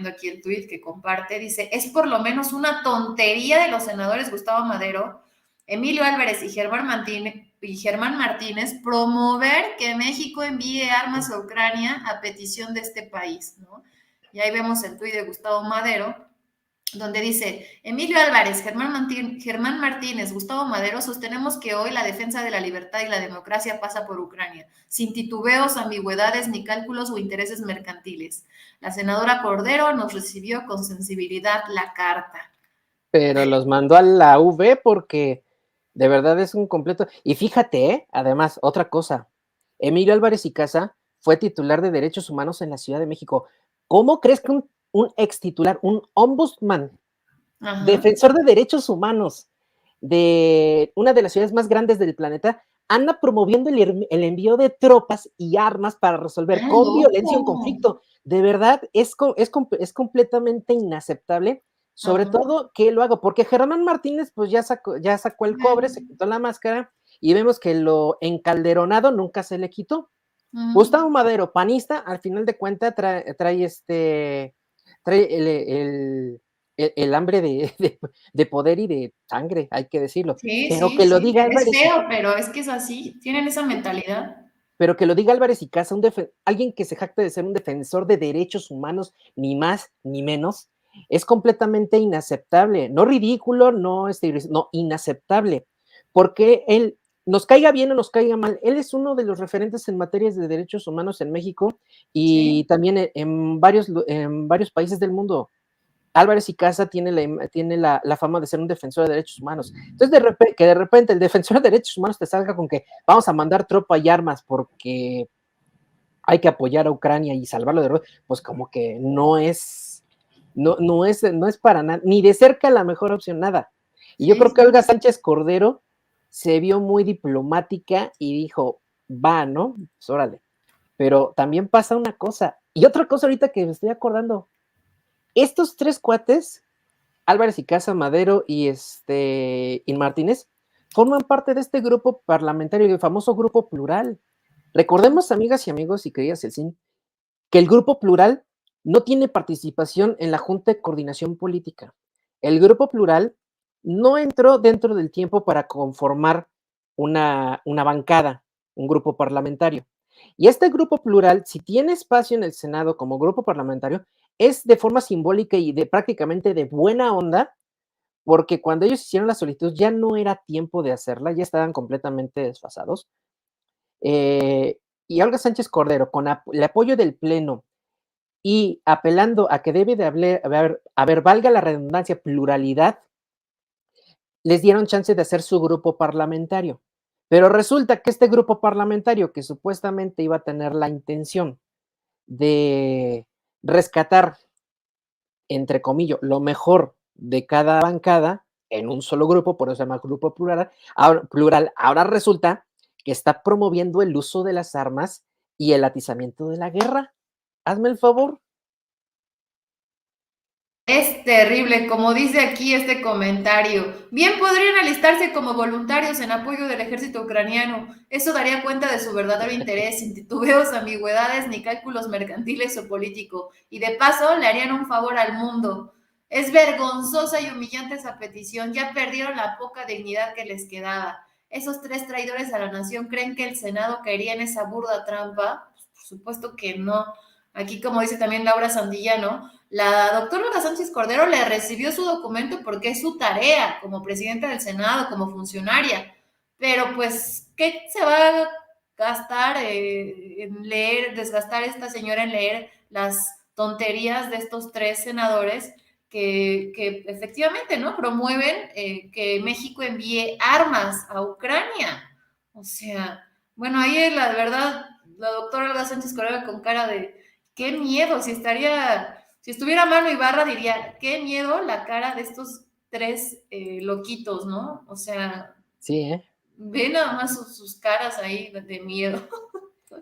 aquí el tuit que comparte, dice, es por lo menos una tontería de los senadores Gustavo Madero, Emilio Álvarez y Germán Martínez promover que México envíe armas a Ucrania a petición de este país, ¿no? Y ahí vemos el tuit de Gustavo Madero, donde dice, Emilio Álvarez, Germán Martínez, Gustavo Madero, sostenemos que hoy la defensa de la libertad y la democracia pasa por Ucrania, sin titubeos, ambigüedades, ni cálculos o intereses mercantiles. La senadora Cordero nos recibió con sensibilidad la carta. Pero los mandó a la UV porque de verdad es un completo. Y fíjate, además, otra cosa, Emilio Álvarez y Casa fue titular de Derechos Humanos en la Ciudad de México. ¿Cómo crees que un ex titular, un ombudsman, defensor de derechos humanos de una de las ciudades más grandes del planeta, anda promoviendo el envío de tropas y armas para resolver con violencia un conflicto? De verdad, es completamente inaceptable, sobre todo que lo hago, porque Germán Martínez pues ya sacó el cobre, se quitó la máscara y vemos que lo encalderonado nunca se le quitó. Gustavo Madero, panista, al final de cuentas trae el hambre de poder y de sangre, hay que decirlo. Sí, pero sí, que lo sí. diga Álvarez. Es feo, pero es que es así. Tienen esa mentalidad. Pero que lo diga Álvarez y Casa, alguien que se jacta de ser un defensor de derechos humanos, ni más ni menos, es completamente inaceptable. No ridículo, no inaceptable. Porque él, nos caiga bien o nos caiga mal, él es uno de los referentes en materias de derechos humanos en México y también en varios países del mundo. Álvarez y Casa tiene la fama de ser un defensor de derechos humanos. Entonces, que de repente el defensor de derechos humanos te salga con que vamos a mandar tropa y armas porque hay que apoyar a Ucrania y salvarlo de pues como que no es para nada, ni de cerca la mejor opción, nada. Y yo creo que Olga Sánchez Cordero se vio muy diplomática y dijo, va, ¿no? Pues órale. Pero también pasa una cosa, y otra cosa ahorita que me estoy acordando, estos tres cuates, Álvarez y Casa, Madero y Martínez, forman parte de este grupo parlamentario, el famoso Grupo Plural. Recordemos, amigas y amigos, y queridas Celsin, que el Grupo Plural no tiene participación en la Junta de Coordinación Política. El Grupo Plural no entró dentro del tiempo para conformar una bancada, un grupo parlamentario. Y este Grupo Plural, si tiene espacio en el Senado como grupo parlamentario, es de forma simbólica y prácticamente de buena onda, porque cuando ellos hicieron la solicitud ya no era tiempo de hacerla, ya estaban completamente desfasados. Y Olga Sánchez Cordero, con el apoyo del Pleno y apelando a que debe de haber, valga la redundancia, pluralidad, les dieron chance de hacer su grupo parlamentario. Pero resulta que este grupo parlamentario, que supuestamente iba a tener la intención de rescatar, entre comillas, lo mejor de cada bancada en un solo grupo, por eso se llama grupo plural, ahora resulta que está promoviendo el uso de las armas y el atizamiento de la guerra. Hazme el favor. Es terrible, como dice aquí este comentario. Bien podrían alistarse como voluntarios en apoyo del ejército ucraniano. Eso daría cuenta de su verdadero interés, sin titubeos, ambigüedades, ni cálculos mercantiles o políticos. Y de paso, le harían un favor al mundo. Es vergonzosa y humillante esa petición. Ya perdieron la poca dignidad que les quedaba. Esos tres traidores a la nación creen que el Senado caería en esa burda trampa. Pues, por supuesto que no. Aquí, como dice también Laura Sandillano, la doctora Olga Sánchez Cordero le recibió su documento porque es su tarea como presidenta del Senado, como funcionaria. Pero pues, ¿qué se va a gastar en leer, desgastar esta señora en leer las tonterías de estos tres senadores que efectivamente, ¿no? Promueven que México envíe armas a Ucrania? O sea, bueno, ahí la verdad, la doctora Olga Sánchez Cordero con cara de qué miedo, si estuviera Mano Ibarra diría, qué miedo la cara de estos tres loquitos, ¿no? O sea, sí, ve nada más sus caras ahí de miedo.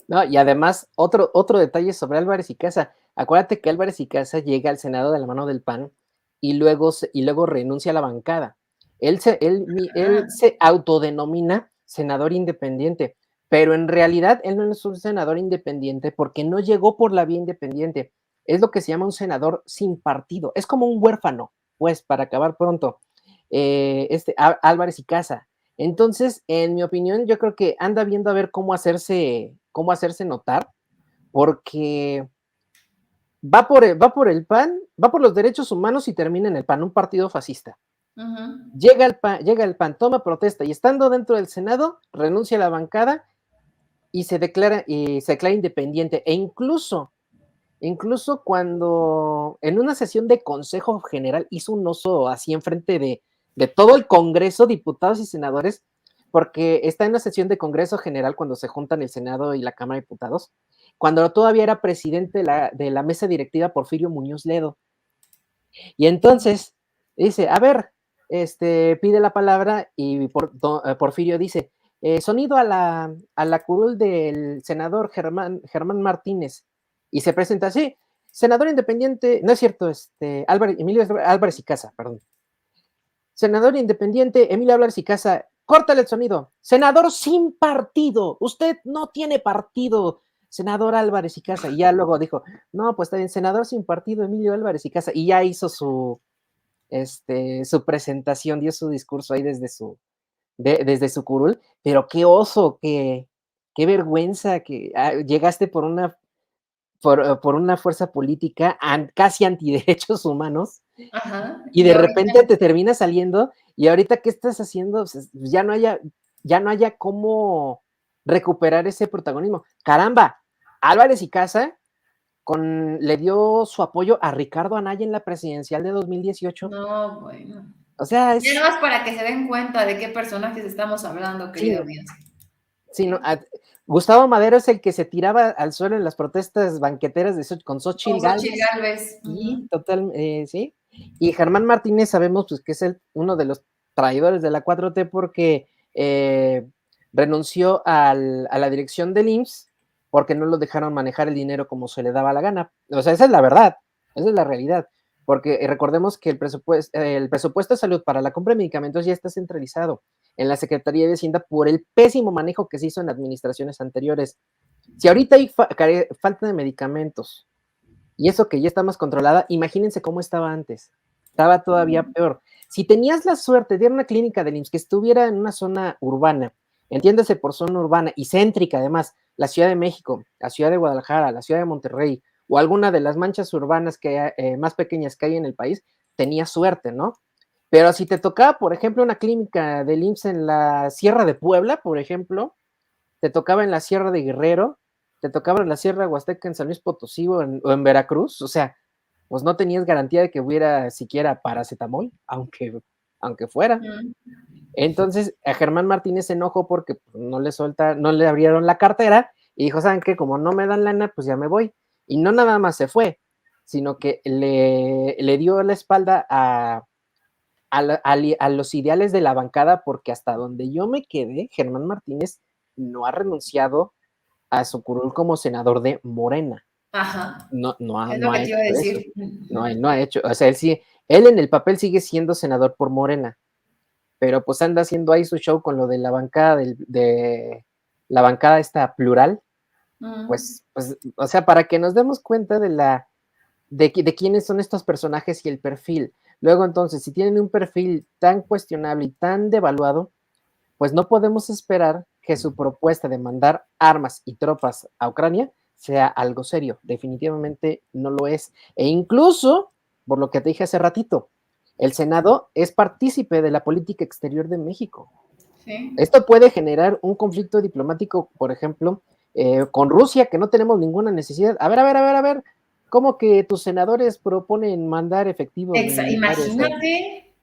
No, y además, otro detalle sobre Álvarez y Casa. Acuérdate que Álvarez y Casa llega al Senado de la mano del PAN y luego renuncia a la bancada. Él se autodenomina senador independiente, pero en realidad él no es un senador independiente porque no llegó por la vía independiente. es lo que se llama un senador sin partido. Es como un huérfano, pues, para acabar pronto. Álvarez y Casa. Entonces, en mi opinión, yo creo que anda viendo a ver cómo hacerse notar, porque va por el PAN, va por los derechos humanos y termina en el PAN, un partido fascista. Ujú. Llega el PAN, toma protesta y estando dentro del Senado, renuncia a la bancada y se declara independiente. Incluso cuando en una sesión de Consejo General hizo un oso así enfrente de todo el Congreso, diputados y senadores, porque está en la sesión de Congreso General cuando se juntan el Senado y la Cámara de Diputados, cuando todavía era presidente de la mesa directiva Porfirio Muñoz Ledo. Y entonces dice, a ver, pide la palabra y Porfirio dice, sonido a la curul del senador Germán Martínez. Y se presenta así, senador independiente, no es cierto, Emilio Álvarez y Casa, perdón. Senador independiente, Emilio Álvarez y Casa, córtale el sonido. Senador sin partido, usted no tiene partido, senador Álvarez y Casa. Y ya luego dijo, no, pues está bien, senador sin partido, Emilio Álvarez y Casa. Y ya hizo su presentación, dio su discurso ahí desde su curul, pero qué oso, qué vergüenza que llegaste por una fuerza política casi antiderechos humanos Ajá. y Y de ahorita, repente te termina saliendo y ahorita ¿qué estás haciendo? Pues, ya no haya cómo recuperar ese protagonismo. Caramba, Álvarez y Casa le dio su apoyo a Ricardo Anaya en la presidencial de 2018. no, bueno. O sea, Ya nada más para que se den cuenta de qué personajes estamos hablando, sí, querida audiencia. sí, no, Gustavo Madero es el que se tiraba al suelo en las protestas banqueteras con Con Xochitl Xochitl Gálvez. Gálvez. Sí, total, sí. Y Germán Martínez sabemos pues, que es uno de los traidores de la 4T porque renunció a la dirección del IMSS porque no lo dejaron manejar el dinero como se le daba la gana. O sea, esa es la verdad, esa es la realidad. Porque recordemos que el presupuesto de salud para la compra de medicamentos ya está centralizado en la Secretaría de Hacienda por el pésimo manejo que se hizo en administraciones anteriores. Si ahorita hay falta de medicamentos y eso que ya está más controlada, imagínense cómo estaba antes. Estaba todavía peor. Si tenías la suerte de ir a una clínica del IMSS que estuviera en una zona urbana, entiéndase por zona urbana y céntrica además, la Ciudad de México, la Ciudad de Guadalajara, la Ciudad de Monterrey o alguna de las manchas urbanas más pequeñas que hay en el país, tenías suerte, ¿no? Pero si te tocaba, por ejemplo, una clínica del IMSS en la Sierra de Puebla, por ejemplo, te tocaba en la Sierra de Guerrero, te tocaba en la Sierra Huasteca en San Luis Potosí o en Veracruz, o sea, pues no tenías garantía de que hubiera siquiera paracetamol, aunque fuera. Mm. Entonces, a Germán Martínez se enojó porque pues, no le abrieron la cartera y dijo, ¿saben qué? Como no me dan lana, pues ya me voy. Y no nada más se fue, sino que le dio la espalda a los ideales de la bancada, porque hasta donde yo me quedé, Germán Martínez no ha renunciado a su curul como senador de Morena. Ajá. Es lo No que ha te iba a hecho eso. decir. No ha hecho. O sea, él en el papel sigue siendo senador por Morena, pero pues anda haciendo ahí su show con lo de la bancada de la bancada esta plural. Pues, o sea, para que nos demos cuenta de quiénes son estos personajes y el perfil. Luego, entonces, si tienen un perfil tan cuestionable y tan devaluado, pues no podemos esperar que su propuesta de mandar armas y tropas a Ucrania sea algo serio. Definitivamente no lo es. E incluso, por lo que te dije hace ratito, el Senado es partícipe de la política exterior de México. Sí. Esto puede generar un conflicto diplomático, por ejemplo, con Rusia, que no tenemos ninguna necesidad. A ver, ¿cómo que tus senadores proponen mandar efectivos militares? Imagínate.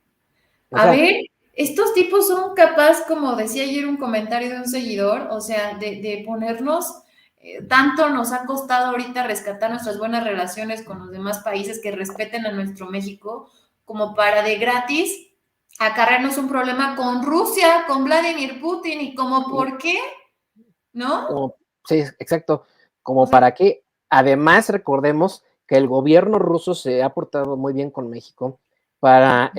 O A sea, ver, estos tipos son capaz, como decía ayer un comentario de un seguidor, o sea, de ponernos, tanto nos ha costado ahorita rescatar nuestras buenas relaciones con los demás países que respeten a nuestro México, como para de gratis acarrearnos un problema con Rusia, con Vladimir Putin, y como, ¿por qué? ¿No? sí, exacto, O como sea, para que, además recordemos que el gobierno ruso se ha portado muy bien con México para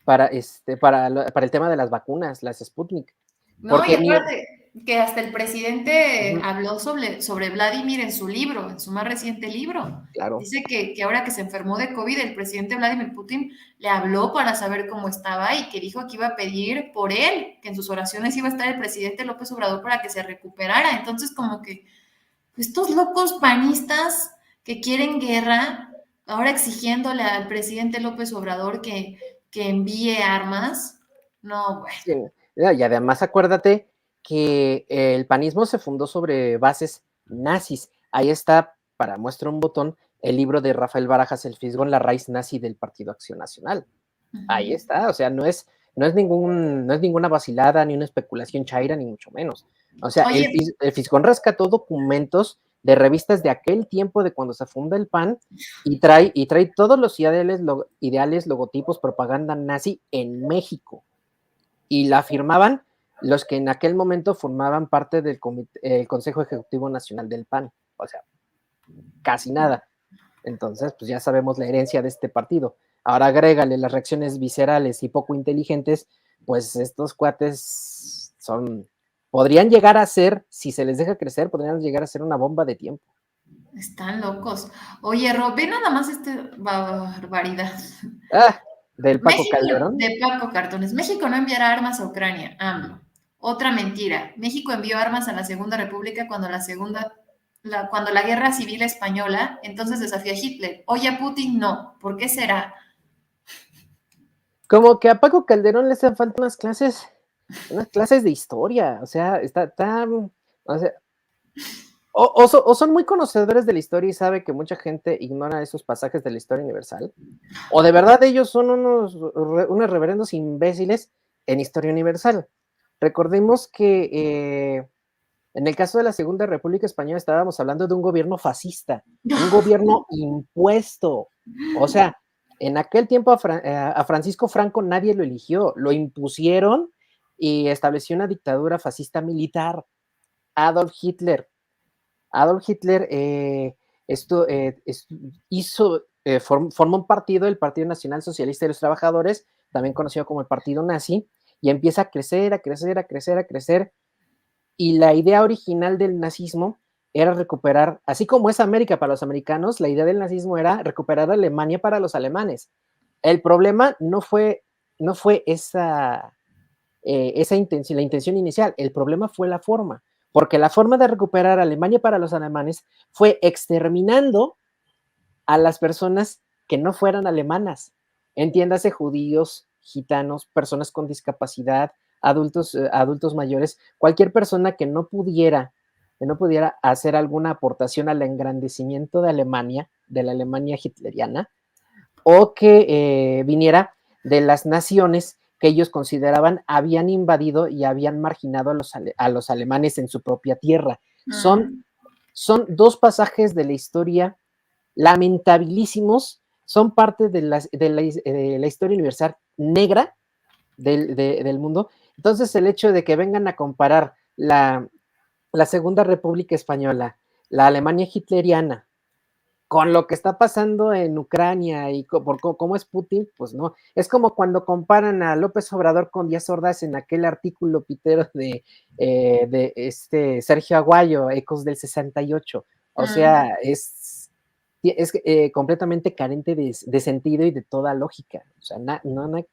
para el tema de las vacunas, las Sputnik, no, y porque aparte, que hasta el presidente Ujú, habló sobre Vladimir en su libro, en su más reciente libro. claro. Dice que ahora que se enfermó de COVID, el presidente Vladimir Putin le habló para saber cómo estaba y que dijo que iba a pedir por él, que en sus oraciones iba a estar el presidente López Obrador para que se recuperara. Entonces, como que estos locos panistas que quieren guerra, ahora exigiéndole al presidente López Obrador que envíe armas, no, bueno. Sí, y además acuérdate que el panismo se fundó sobre bases nazis. Ahí está, para muestra un botón, el libro de Rafael Barajas, El Fisgón, la raíz nazi del Partido Acción Nacional. Ahí está, o sea, no es ninguna vacilada, ni una especulación chaira, ni mucho menos. O sea, Oye, el Fisgón rescató documentos de revistas de aquel tiempo, de cuando se funda el PAN, y trae todos los ideales, logotipos, propaganda nazi en México. Y la firmaban los que en aquel momento formaban parte del el Consejo Ejecutivo Nacional del PAN. O sea, casi nada. Entonces, pues ya sabemos la herencia de este partido. Ahora agrégale las reacciones viscerales y poco inteligentes, pues estos cuates podrían llegar a ser, si se les deja crecer, podrían llegar a ser una bomba de tiempo. están locos. Oye, Rob, ve nada más esta barbaridad. Ah, del Paco México, Calderón. de Paco Cartones, México no enviará armas a Ucrania, AMLO. Otra mentira. México envió armas a la Segunda República cuando la guerra civil española, entonces desafió a Hitler. Hoy a Putin no. ¿Por qué será? Como que a Paco Calderón le hacen falta unas clases de historia. O sea, o sea, o son muy conocedores de la historia y sabe que mucha gente ignora esos pasajes de la historia universal, o de verdad ellos son unos reverendos imbéciles en historia universal. Recordemos que en el caso de la Segunda República Española estábamos hablando de un gobierno fascista, un gobierno impuesto. O sea, en aquel tiempo a Francisco Franco nadie lo eligió, lo impusieron y estableció una dictadura fascista militar. Adolf Hitler Adolf Hitler formó un partido, el Partido Nacional Socialista de los Trabajadores, también conocido como el Partido Nazi, y empieza a crecer, a crecer, a crecer, a crecer. Y la idea original del nazismo era recuperar, así como es América para los americanos, la idea del nazismo era recuperar Alemania para los alemanes. El problema no fue esa intención, la intención inicial. El problema fue la forma, porque la forma de recuperar Alemania para los alemanes fue exterminando a las personas que no fueran alemanas. Entiéndase, judíos, gitanos, personas con discapacidad, adultos mayores, cualquier persona que no pudiera hacer alguna aportación al engrandecimiento de Alemania, de la Alemania hitleriana, o que viniera de las naciones que ellos consideraban habían invadido y habían marginado a los alemanes en su propia tierra. Son, Mm, son dos pasajes de la historia lamentabilísimos, son parte de la historia universal negra del mundo. Entonces, el hecho de que vengan a comparar la Segunda República Española, la Alemania hitleriana, con lo que está pasando en Ucrania y por cómo es Putin, pues no. Es como cuando comparan a López Obrador con Díaz Ordaz en aquel artículo pitero de Sergio Aguayo, Ecos del 68. O mm. sea, es completamente carente de sentido y de toda lógica. O sea, no, nada que